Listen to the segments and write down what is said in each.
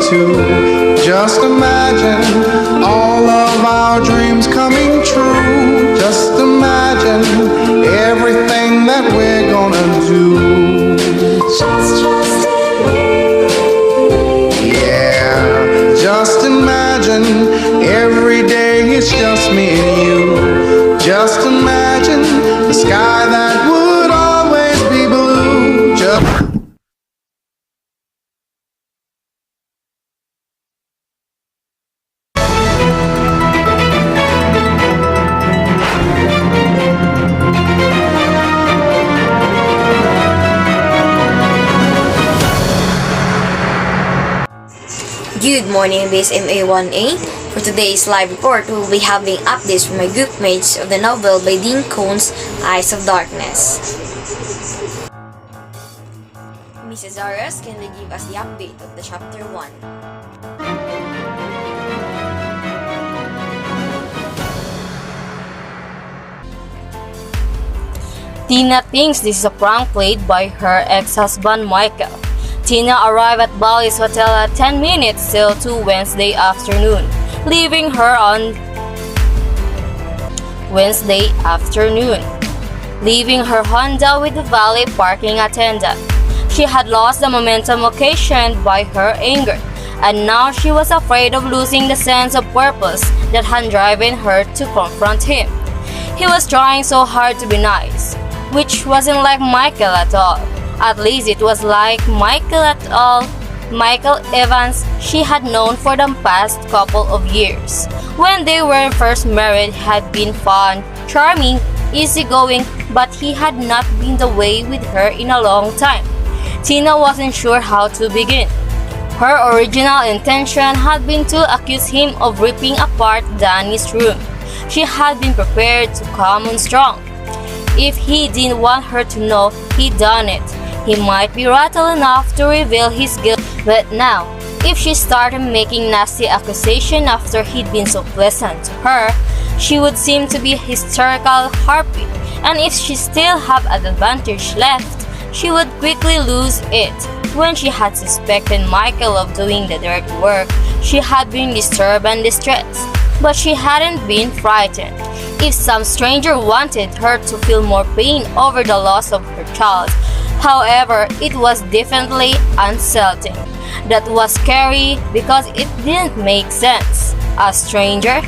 too. Just imagine all of our dreams coming true. Just imagine everything that we're gonna do. Just Yeah, just imagine every day it's just me and you. Just imagine the sky that would always be blue. Just Good morning, this is MA1A. For today's live report, we will be having updates from my group mates of the novel by Dean Koon's Eyes of Darkness. Mrs. Arias, can you give us the update of the chapter 1? Tina thinks this is a prank played by her ex-husband Michael. Tina arrived at Bally's Hotel at 10 minutes till 2 Wednesday afternoon, leaving her on Wednesday afternoon, leaving her Honda with the valet parking attendant. She had lost the momentum occasioned by her anger, and now she was afraid of losing the sense of purpose that had driven her to confront him. He was trying so hard to be nice, which wasn't like Michael at all. At least it was like Michael at all. Michael Evans she had known for the past couple of years. When they were first married, he had been fun, charming, easygoing, but he had not been the way with her in a long time. Tina wasn't sure how to begin. Her original intention had been to accuse him of ripping apart Danny's room. She had been prepared to come on strong. If he didn't want her to know he'd done it, he might be rattled enough to reveal his guilt. But now, if she started making nasty accusations after he'd been so pleasant to her, she would seem to be a hysterical harpy, and if she still had an advantage left, she would quickly lose it. When she had suspected Michael of doing the dirty work, she had been disturbed and distressed, but she hadn't been frightened. If some stranger wanted her to feel more pain over the loss of her child, however, it was definitely unsettling. That was scary because it didn't make sense. A stranger?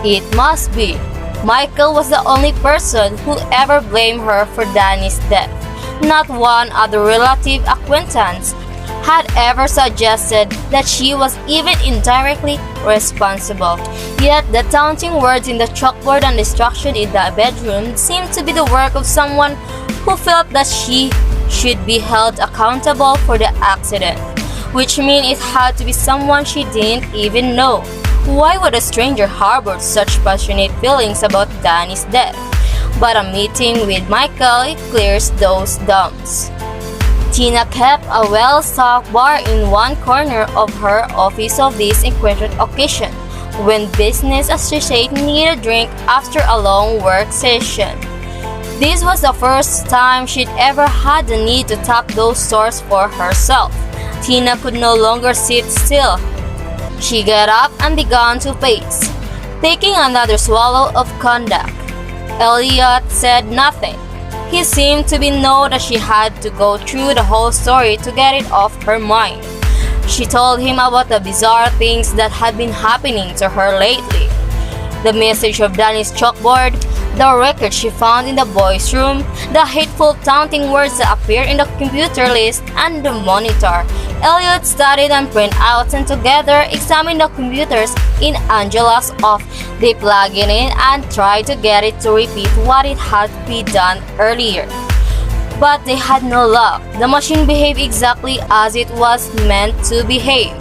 It must be. Michael was the only person who ever blamed her for Danny's death. Not one other relative acquaintance had ever suggested that she was even indirectly responsible. Yet the taunting words in the chalkboard and destruction in the bedroom seemed to be the work of someone who felt that she should be held accountable for the accident, which means it had to be someone she didn't even know. Why would a stranger harbor such passionate feelings about Danny's death? But a meeting with Michael clears those dumps. Tina kept a well-stocked bar in one corner of her office of this important occasion, when business associates needed a drink after a long work session. This was the first time she'd ever had the need to tap those stores for herself. Tina could no longer sit still. She got up and began to pace, taking another swallow of cognac. Elliot said nothing. He seemed to know that she had to go through the whole story to get it off her mind. She told him about the bizarre things that had been happening to her lately. The message of Danny's chalkboard, the record she found in the boys' room, the hateful taunting words that appear in the computer list, and the monitor. Elliot studied and printed out and together examined the computers in Angela's office. They plugged it in and tried to get it to repeat what it had been done earlier. But they had no luck. The machine behaved exactly as it was meant to behave.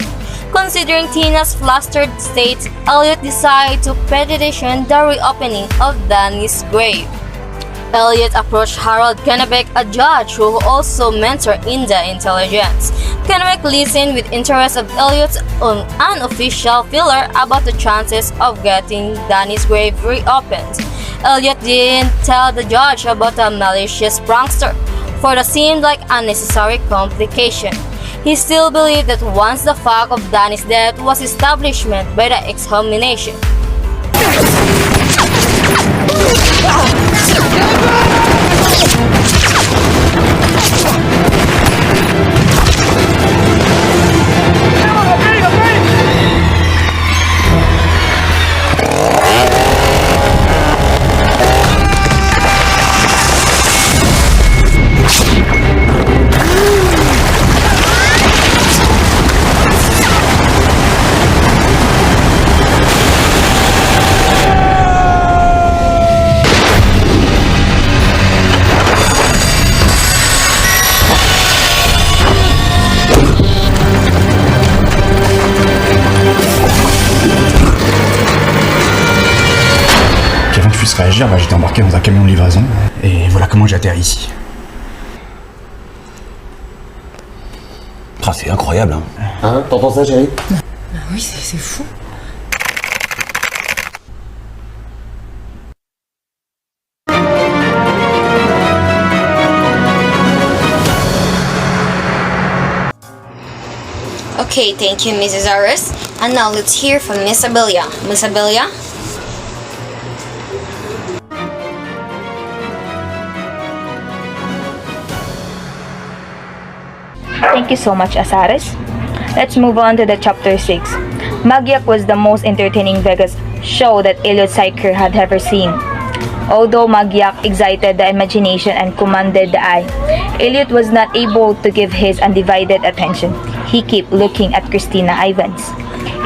Considering Tina's flustered state, Elliot decided to petition the reopening of Danny's grave. Elliot approached Harold Kennebec, a judge who also mentored in the intelligence. Kennebec listened with interest of Elliot's unofficial feeler about the chances of getting Danny's grave reopened. Elliot didn't tell the judge about the malicious prankster, for that seemed like unnecessary complication. He still believed that once the fact of Danny's death was establishment by the examination, Puis avant que je puisse réagir, j'étais embarqué dans un camion de livraison, et voilà comment j'ai atterri ici. Ah, c'est incroyable, hein. Hein, t'entends ça, chérie? Oui, c'est fou. Okay, thank you, Mrs. Aris. And now let's hear from Miss Abelia. Miss Abelia? Thank you so much, Asaris. Let's move on to the chapter 6. Magyak was the most entertaining Vegas show that Elliot Syker had ever seen. Although Magyak excited the imagination and commanded the eye, Elliot was not able to give his undivided attention. He kept looking at Christina Ivans.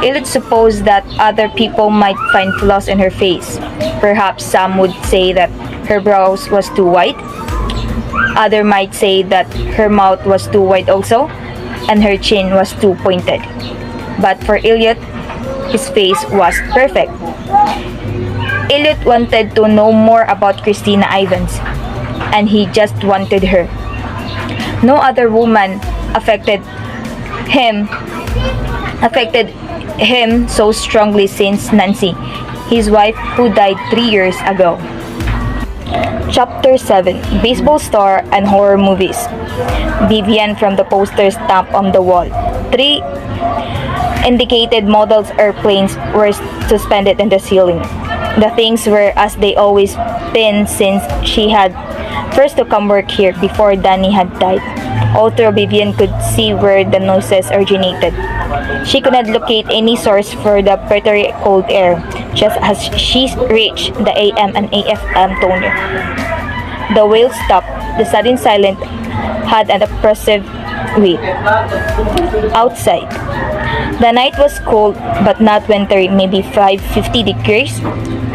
Elliot supposed that other people might find flaws in her face. Perhaps some would say that her brows was too white. Others might say that her mouth was too wide also, and her chin was too pointed. But for Elliot, his face was perfect. Elliot wanted to know more about Christina Ivans, and he just wanted her. No other woman affected him so strongly since Nancy, his wife who died 3 years ago. Chapter 7: Baseball Star and Horror Movies. Vivian from the poster stamp on the wall. 3 indicated models airplanes were suspended in the ceiling. The things were as they always been since she had first to come work here before Danny had died. Although Vivian could see where the noises originated, she could not locate any source for the pretty cold air, just as she reached the AM and AFM toner. The whale stopped. The sudden silence had an oppressive weight. Outside, the night was cold but not wintry, maybe 50 degrees,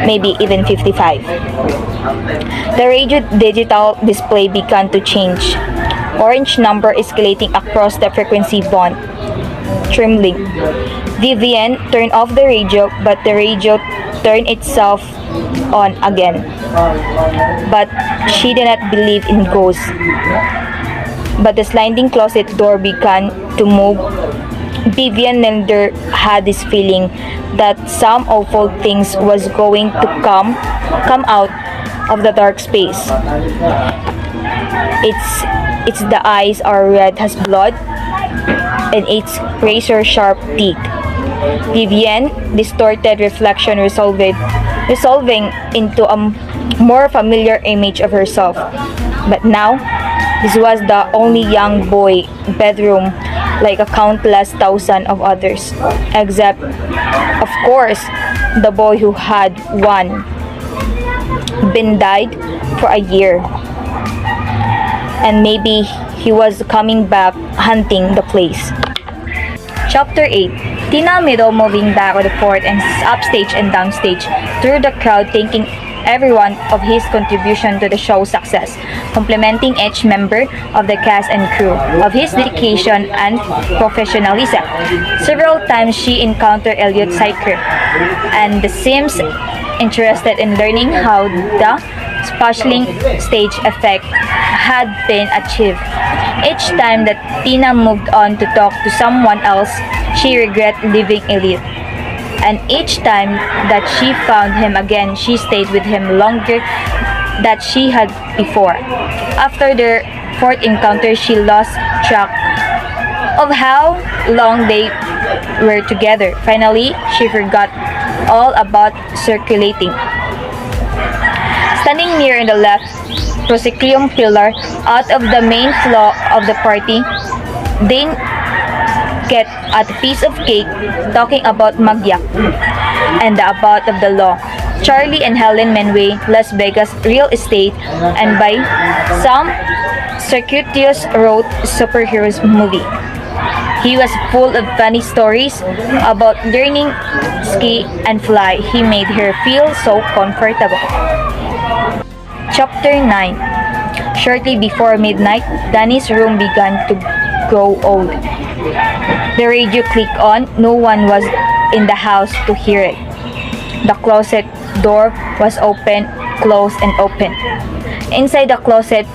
maybe even 55. The radio digital display began to change. Orange number escalating across the frequency band. Trembling. Vivian turned off the radio, but the radio turned itself on again. But she did not believe in ghosts. But the sliding closet door began to move. Vivian Nelder had this feeling that some awful things was going to come out of the dark space. Its the eyes are red as blood, and its razor sharp teeth. Vivian distorted reflection resolving into a more familiar image of herself. But now, this was the only young boy bedroom like a countless thousand of others. Except, of course, the boy who had been died for a year. And maybe he was coming back hunting the place. Chapter 8. Tina Middle moving back to the fort and upstage and downstage through the crowd, thanking everyone of his contribution to the show's success, complimenting each member of the cast and crew of his dedication and professionalism. Several times she encountered Elliot Syker, and seems interested in learning how the sparkling stage effect had been achieved. Each time that Tina moved on to talk to someone else, she regretted leaving Elliot. And each time that she found him again, she stayed with him longer than she had before. After their fourth encounter, she lost track of how long they were together. Finally, she forgot all about circulating. Standing near in the left proscenium pillar out of the main floor of the party, Dane get at a piece of cake talking about Magyak and the about of the law, Charlie and Helen Menway, Las Vegas real estate, and by some circuitous wrote superheroes movie. He was full of funny stories about learning ski and fly. He made her feel so comfortable. Chapter 9. Shortly before midnight, Danny's room began to grow old. The radio clicked on. No one was in the house to hear it. The closet door was open, closed, and open. Inside the closet,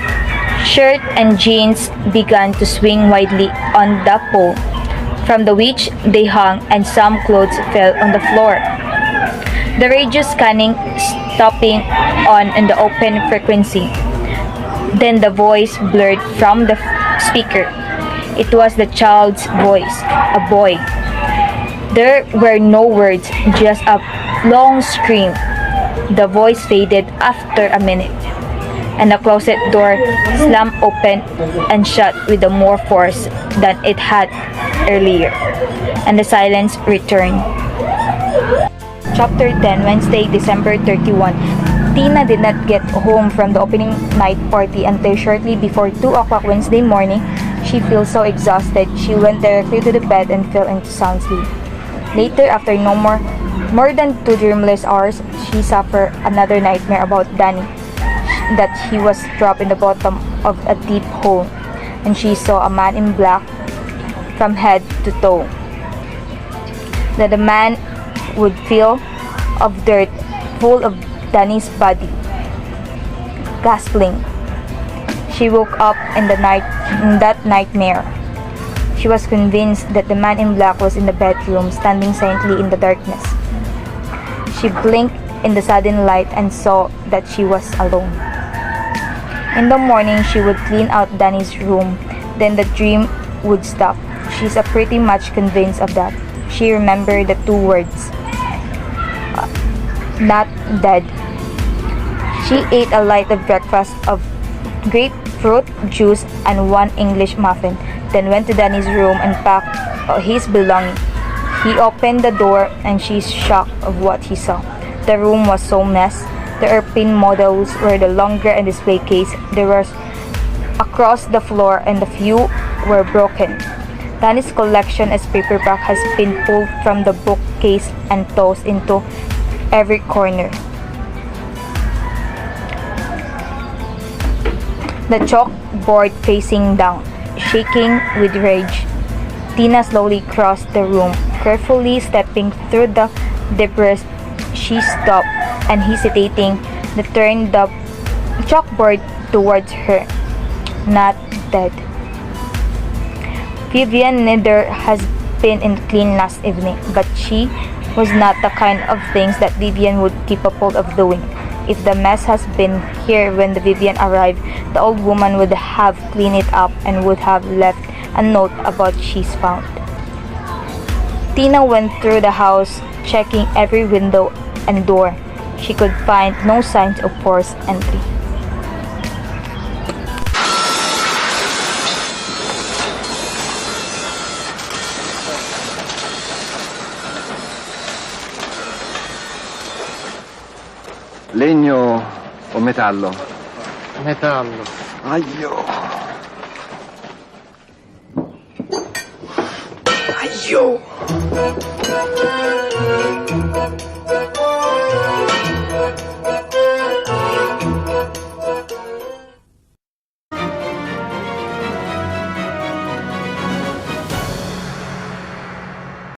shirt and jeans began to swing widely on the pole, from the which they hung, and some clothes fell on the floor. The radio scanning, stopping on in the open frequency. Then the voice blurred from the speaker. It was the child's voice, a boy. There were no words, just a long scream. The voice faded after a minute, and the closet door slammed open and shut with more force than it had earlier, and the silence returned. Chapter 10, Wednesday, December 31. Tina did not get home from the opening night party until shortly before 2 o'clock Wednesday morning. She feels so exhausted, she went directly to the bed and fell into sound sleep. Later, after more than 2 dreamless hours, she suffered another nightmare about Danny, that he was trapped in the bottom of a deep hole, and she saw a man in black from head to toe. That the man would fill of dirt full of Danny's body. Gasping, she woke up in that nightmare. She was convinced that the man in black was in the bedroom, standing silently in the darkness. She blinked in the sudden light and saw that she was alone. In the morning, she would clean out Danny's room. Then the dream would stop. She's pretty much convinced of that. She remembered the 2 words. Not dead. She ate a light of breakfast of grapefruit juice and 1 English muffin, then went to Danny's room and packed his belongings. He opened the door and she's shocked of what he saw. The room was so messy. The airplane models were the longer and display case. There was across the floor and a few were broken. Danny's collection as paperback has been pulled from the bookcase and tossed into every corner. The chalkboard facing down, shaking with rage. Tina slowly crossed the room, carefully stepping through the debris. She stopped and hesitating, turned the chalkboard towards her. Not dead. Vivian neither has been in clean last evening, but she was not the kind of things that Vivian would capable of doing. If the mess has been here when the Vivian arrived, the old woman would have cleaned it up and would have left a note about she's found. Tina went through the house, checking every window and door. She could find no signs of forced entry. Legno o metallo? Metallo. Aio! Aio!